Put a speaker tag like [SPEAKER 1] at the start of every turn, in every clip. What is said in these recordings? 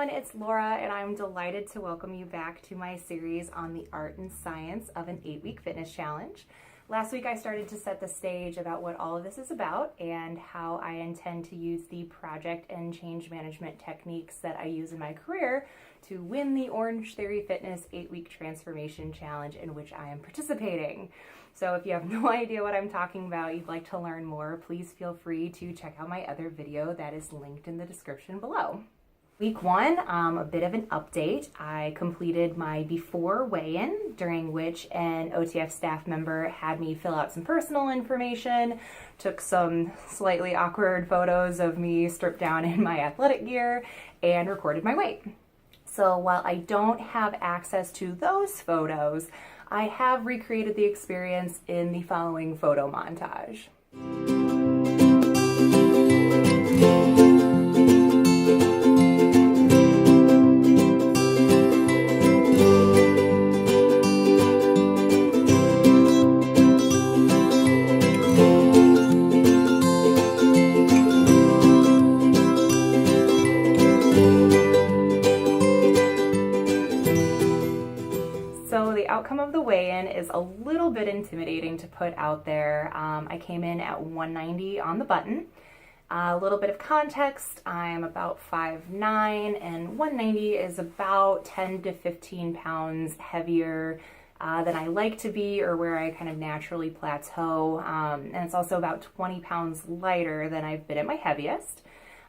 [SPEAKER 1] everyone, it's Laura, and I'm delighted to welcome you back to my series on the art and science of an 8-week fitness challenge. Last week I started to set the stage about what all of this is about and how I intend to use the project and change management techniques that I use in my career to win the Orange Theory Fitness 8-week transformation challenge in which I am participating. So if you have no idea what I'm talking about, you'd like to learn more, please feel free to check out my other video that is linked in the description below. Week one, a bit of an update. I completed my before weigh-in, during which an OTF staff member had me fill out some personal information, took some slightly awkward photos of me stripped down in my athletic gear, and recorded my weight. So while I don't have access to those photos, I have recreated the experience in the following photo montage. So the outcome of the weigh-in is a little bit intimidating to put out there. I came in at 190 on the button. A little bit of context, I'm about 5'9", and 190 is about 10 to 15 pounds heavier than I like to be, or where I kind of naturally plateau. And it's also about 20 pounds lighter than I've been at my heaviest.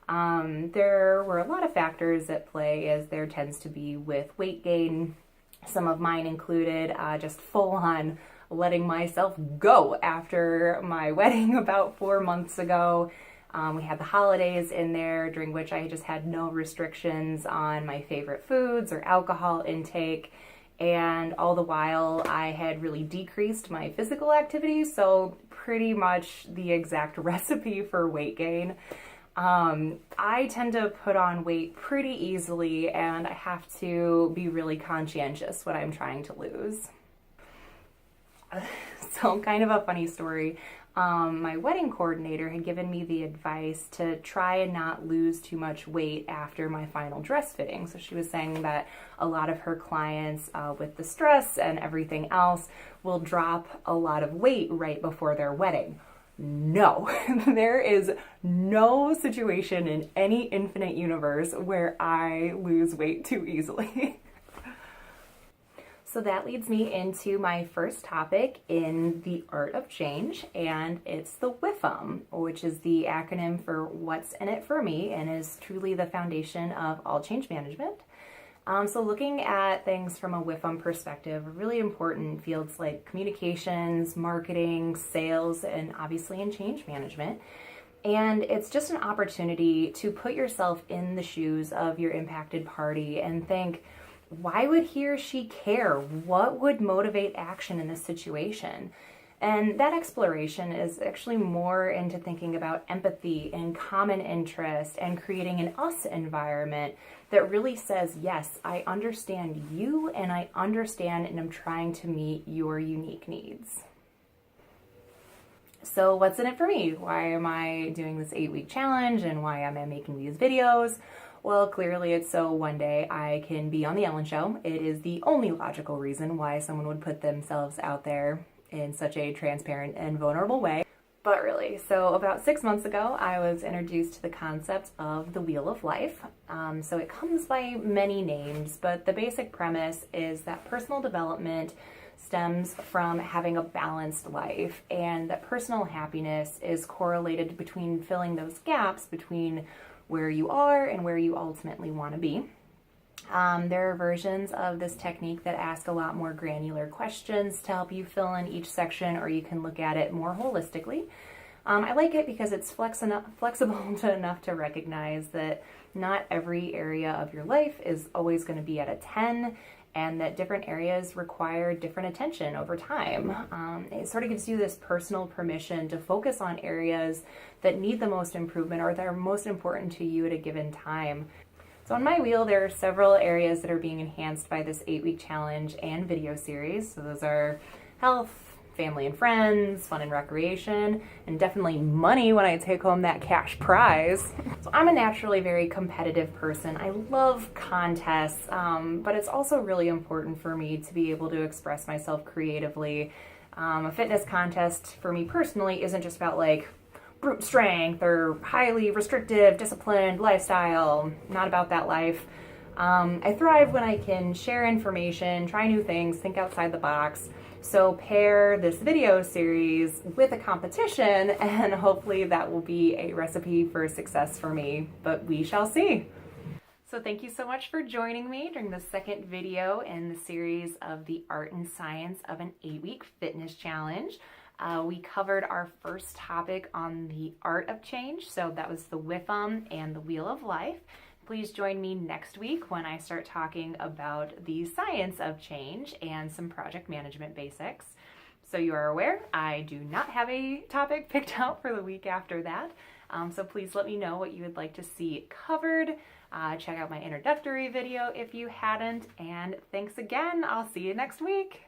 [SPEAKER 1] There were a lot of factors at play, as there tends to be with weight gain. Some of mine included just full-on letting myself go after my wedding about 4 months ago. We had the holidays in there, during which I just had no restrictions on my favorite foods or alcohol intake. And all the while I had really decreased my physical activity, so pretty much the exact recipe for weight gain. I tend to put on weight pretty easily, and I have to be really conscientious when I'm trying to lose. So kind of a funny story. My wedding coordinator had given me the advice to try and not lose too much weight after my final dress fitting. So she was saying that a lot of her clients with the stress and everything else will drop a lot of weight right before their wedding. No, there is no situation in any infinite universe where I lose weight too easily. So that leads me into my first topic in the art of change, and it's the WIIFM, which is the acronym for What's in It for Me, and is truly the foundation of all change management. So looking at things from a WIIFM perspective, really important fields like communications, marketing, sales, and obviously in change management. And it's just an opportunity to put yourself in the shoes of your impacted party and think, why would he or she care? What would motivate action in this situation? And that exploration is actually more into thinking about empathy and common interest and creating an us environment that really says, yes, I understand you and I understand and I'm trying to meet your unique needs. So what's in it for me? Why am I doing this 8-week challenge and why am I making these videos? Well, clearly it's so one day I can be on the Ellen Show. It is the only logical reason why someone would put themselves out there in such a transparent and vulnerable way. But really, so about 6 months ago, I was introduced to the concept of the Wheel of Life. So it comes by many names, but the basic premise is that personal development stems from having a balanced life, and that personal happiness is correlated between filling those gaps between where you are and where you ultimately want to be. There are versions of this technique that ask a lot more granular questions to help you fill in each section, or you can look at it more holistically. I like it because it's flexible enough to recognize that not every area of your life is always going to be at a 10, and that different areas require different attention over time. It sort of gives you this personal permission to focus on areas that need the most improvement or that are most important to you at a given time. So on my wheel, there are several areas that are being enhanced by this 8-week challenge and video series. So those are health, family and friends, fun and recreation, and definitely money when I take home that cash prize. So I'm a naturally very competitive person. I love contests, but it's also really important for me to be able to express myself creatively. A fitness contest for me personally isn't just about like brute strength or highly restrictive, disciplined lifestyle. Not about that life. I thrive when I can share information, try new things, think outside the box. So pair this video series with a competition and hopefully that will be a recipe for success for me, but we shall see. So thank you so much for joining me during the second video in the series of the art and science of an 8-week fitness challenge. We covered our first topic on the art of change, so that was the WIIFM and the Wheel of Life. Please join me next week when I start talking about the science of change and some project management basics. So you are aware, I do not have a topic picked out for the week after that. So please let me know what you would like to see covered. Check out my introductory video if you hadn't, and thanks again. I'll see you next week.